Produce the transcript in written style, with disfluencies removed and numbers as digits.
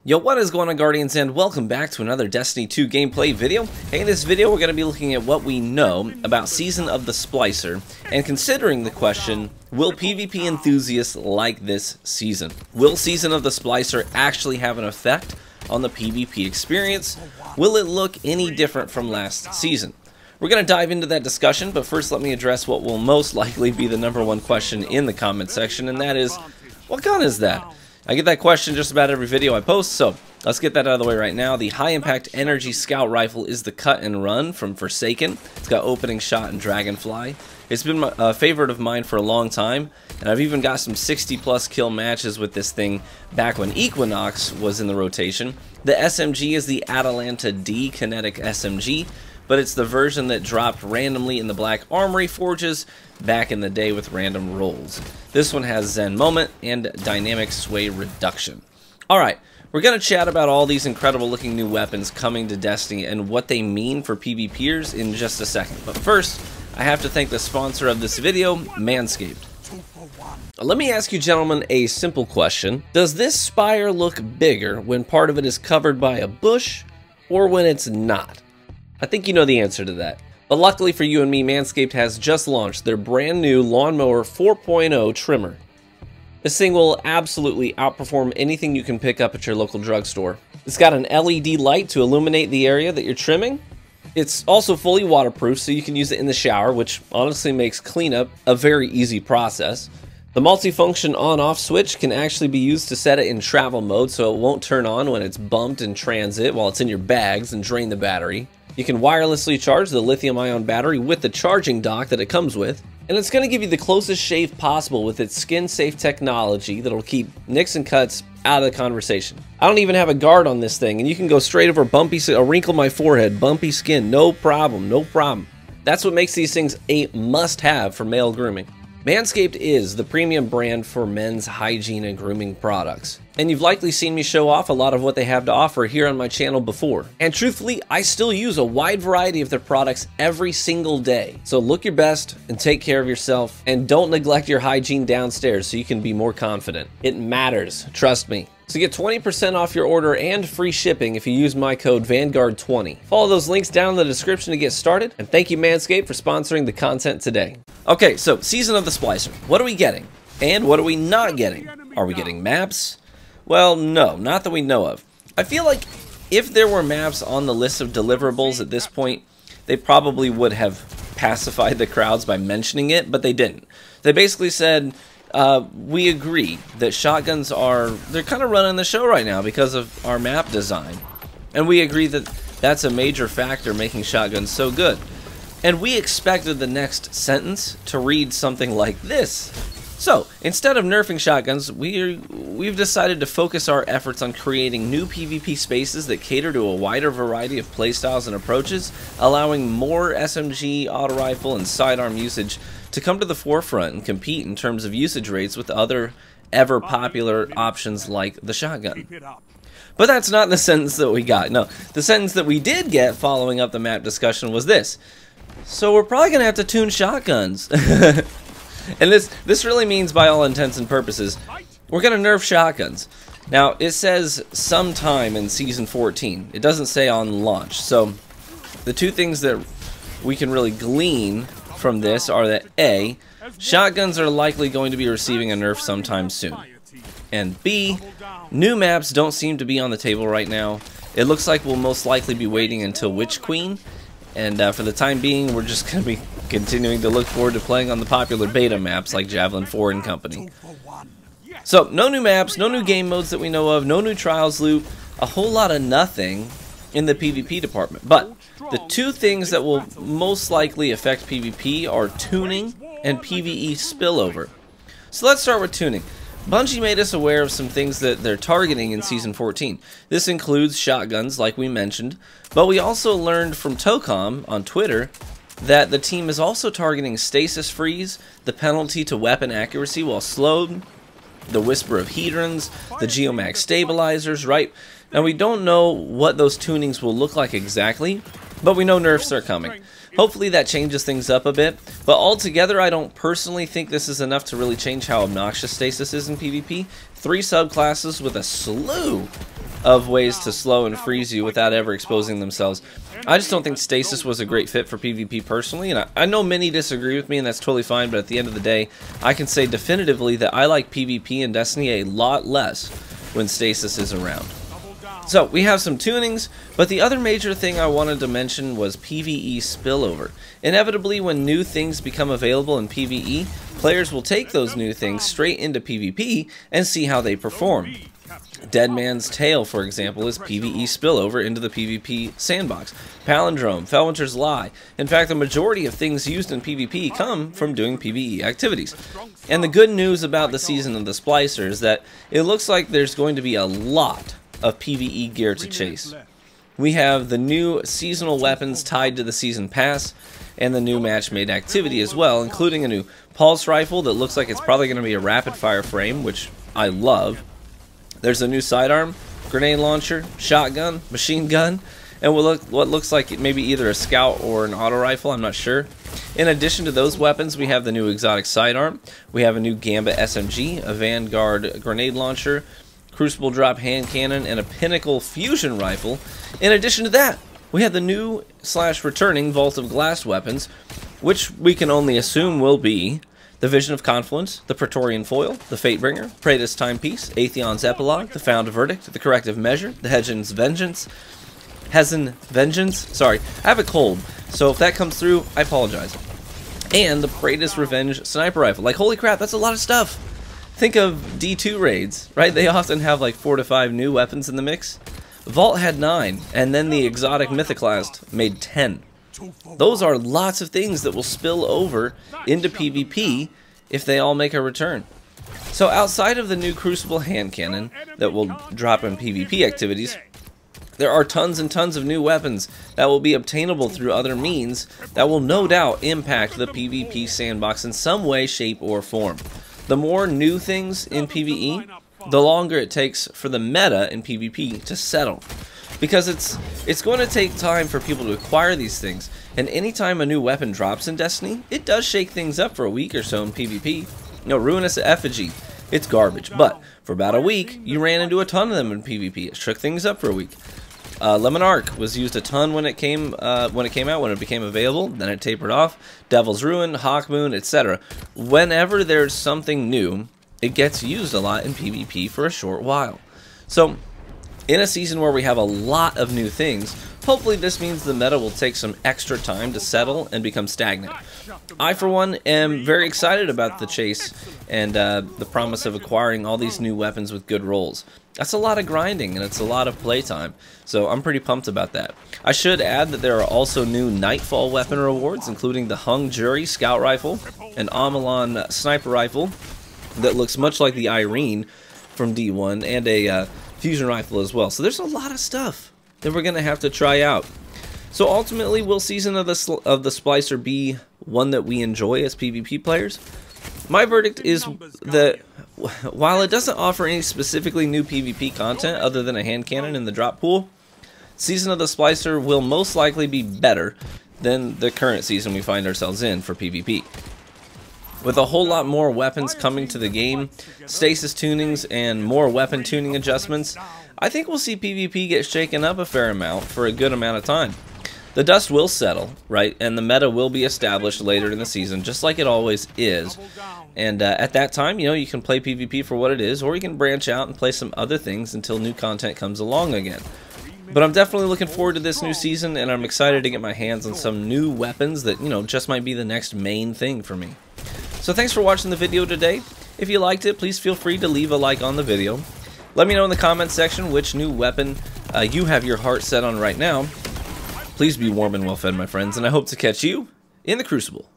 Yo, what is going on, Guardians, and welcome back to another Destiny 2 gameplay video. Hey, in this video we're going to be looking at what we know about Season of the Splicer, and considering the question, will PvP enthusiasts like this season? Will Season of the Splicer actually have an effect on the PvP experience? Will it look any different from last season? We're going to dive into that discussion, but first let me address what will most likely be the #1 question in the comment section, and that is, what gun is that? I get that question just about every video I post, so let's get that out of the way right now. The high impact energy scout rifle is the cut and run from Forsaken. It's got opening shot and dragonfly. It's been a favorite of mine for a long time, and I've even got some 60+ kill matches with this thing back when Equinox was in the rotation. The SMG is the Atalanta D kinetic SMG, but it's the version that dropped randomly in the Black Armory forges back in the day with random rolls. This one has Zen Moment and Dynamic Sway Reduction. Alright, we're going to chat about all these incredible looking new weapons coming to Destiny and what they mean for PvPers in just a second. But first, I have to thank the sponsor of this video, Manscaped. Let me ask you gentlemen a simple question. Does this spire look bigger when part of it is covered by a bush or when it's not? I think you know the answer to that. But luckily for you and me, Manscaped has just launched their brand new Lawnmower 4.0 trimmer. This thing will absolutely outperform anything you can pick up at your local drugstore. It's got an LED light to illuminate the area that you're trimming. It's also fully waterproof, so you can use it in the shower, which honestly makes cleanup a very easy process. The multifunction on-off switch can actually be used to set it in travel mode, so it won't turn on when it's bumped in transit while it's in your bags and drain the battery. You can wirelessly charge the lithium-ion battery with the charging dock that it comes with, and it's going to give you the closest shave possible with its skin-safe technology that'll keep nicks and cuts out of the conversation. I don't even have a guard on this thing, and you can go straight over a wrinkle my forehead, bumpy skin, no problem, no problem. That's what makes these things a must-have for male grooming. Manscaped is the premium brand for men's hygiene and grooming products. And you've likely seen me show off a lot of what they have to offer here on my channel before. And truthfully, I still use a wide variety of their products every single day. So look your best and take care of yourself, and don't neglect your hygiene downstairs so you can be more confident. It matters, trust me. So get 20% off your order and free shipping if you use my code Vanguard20. Follow those links down in the description to get started, and thank you Manscaped for sponsoring the content today. Okay, so Season of the Splicer. What are we getting? And what are we not getting? Are we getting maps? Well, no, not that we know of. I feel like if there were maps on the list of deliverables at this point, they probably would have pacified the crowds by mentioning it, but they didn't. They basically said, we agree that shotguns they're kind of running the show right now because of our map design. And we agree that that's a major factor making shotguns so good. And we expected the next sentence to read something like this. So, instead of nerfing shotguns, we've decided to focus our efforts on creating new PvP spaces that cater to a wider variety of playstyles and approaches, allowing more SMG, auto rifle, and sidearm usage to come to the forefront and compete in terms of usage rates with other ever-popular options like the shotgun. But that's not the sentence that we got. No, the sentence that we did get following up the map discussion was this. So we're probably going to have to tune shotguns. And this really means, by all intents and purposes, we're going to nerf shotguns. Now, it says sometime in Season 14. It doesn't say on launch. So, the two things that we can really glean from this are that A, shotguns are likely going to be receiving a nerf sometime soon. And B, new maps don't seem to be on the table right now. It looks like we'll most likely be waiting until Witch Queen. And for the time being, we're just going to be continuing to look forward to playing on the popular beta maps like Javelin 4 and company. So, no new maps, no new game modes that we know of, no new trials loop, a whole lot of nothing in the PvP department. But the two things that will most likely affect PvP are tuning and Pve Spillover. So let's start with tuning. Bungie made us aware of some things that they're targeting in Season 14. This includes shotguns, like we mentioned, but we also learned from Tocom on Twitter that the team is also targeting Stasis Freeze, the penalty to weapon accuracy while slowed, the Whisper of Hedrons, the Geomag Stabilizers, right? Now we don't know what those tunings will look like exactly, but we know nerfs are coming. Hopefully that changes things up a bit, but altogether I don't personally think this is enough to really change how obnoxious Stasis is in PvP. 3 subclasses with a slew of ways to slow and freeze you without ever exposing themselves. I just don't think Stasis was a great fit for PvP personally, and I know many disagree with me, and that's totally fine, but at the end of the day, I can say definitively that I like PvP in Destiny a lot less when Stasis is around. So, we have some tunings, but the other major thing I wanted to mention was Pve Spillover. Inevitably, when new things become available in PvE, players will take those new things straight into PvP and see how they perform. Dead Man's Tale, for example, is Pve Spillover into the PvP sandbox. Palindrome, Felwinter's Lie. In fact, the majority of things used in PvP come from doing PvE activities. And the good news about the season of the Splicer is that it looks like there's going to be a lot of PvE gear to chase. We have the new seasonal weapons tied to the season pass, and the new match-made activity as well, including a new pulse rifle that looks like it's probably going to be a rapid-fire frame, which I love. There's a new sidearm, grenade launcher, shotgun, machine gun, and what looks like maybe either a scout or an auto rifle, I'm not sure. In addition to those weapons, we have the new exotic sidearm, we have a new Gambit SMG, a Vanguard grenade launcher, Crucible drop hand cannon, and a Pinnacle fusion rifle. In addition to that, we have the new / returning Vault of Glass weapons, which we can only assume will be the Vision of Confluence, the Praetorian Foil, the Fatebringer, Praetor's Timepiece, Atheon's Epilogue, the Found Verdict, the Corrective Measure, the Hezen Vengeance, sorry, I have a cold, so if that comes through, I apologize. And the Praetor's Revenge Sniper Rifle. Like, holy crap, that's a lot of stuff. Think of D2 raids, right? They often have like 4 to 5 new weapons in the mix. Vault had 9, and then the exotic Mythoclast made 10. Those are lots of things that will spill over into PvP if they all make a return. So outside of the new Crucible hand cannon that will drop in PvP activities, there are tons and tons of new weapons that will be obtainable through other means that will no doubt impact the PvP sandbox in some way, shape, or form. The more new things in PvE, the longer it takes for the meta in PvP to settle. Because it's going to take time for people to acquire these things, and anytime a new weapon drops in Destiny, it does shake things up for a week or so in PvP. You know, Ruinous Effigy, it's garbage, but for about a week, you ran into a ton of them in PvP. It shook things up for a week. Lemon Arc was used a ton when it came out, when it became available, then it tapered off. Devil's Ruin, Hawkmoon, etc. Whenever there's something new, it gets used a lot in PvP for a short while. So, in a season where we have a lot of new things, hopefully this means the meta will take some extra time to settle and become stagnant. I, for one, am very excited about the chase and the promise of acquiring all these new weapons with good rolls. That's a lot of grinding and it's a lot of playtime, so I'm pretty pumped about that. I should add that there are also new Nightfall weapon rewards, including the Hung Jury Scout Rifle, an Amalon Sniper Rifle that looks much like the Irene from D1, and a Fusion Rifle as well. So there's a lot of stuff that we're going to have to try out. So ultimately, will Season of the Splicer be one that we enjoy as PvP players? My verdict is that while it doesn't offer any specifically new PvP content other than a hand cannon in the drop pool, Season of the Splicer will most likely be better than the current season we find ourselves in for PvP. With a whole lot more weapons coming to the game, stasis tunings, and more weapon tuning adjustments, I think we'll see PvP get shaken up a fair amount for a good amount of time. The dust will settle, right, and the meta will be established later in the season, just like it always is. And at that time, you know, you can play PvP for what it is, or you can branch out and play some other things until new content comes along again. But I'm definitely looking forward to this new season, and I'm excited to get my hands on some new weapons that, you know, just might be the next main thing for me. So thanks for watching the video today. If you liked it, please feel free to leave a like on the video. Let me know in the comments section which new weapon you have your heart set on right now. Please be warm and well fed, my friends, and I hope to catch you in the Crucible.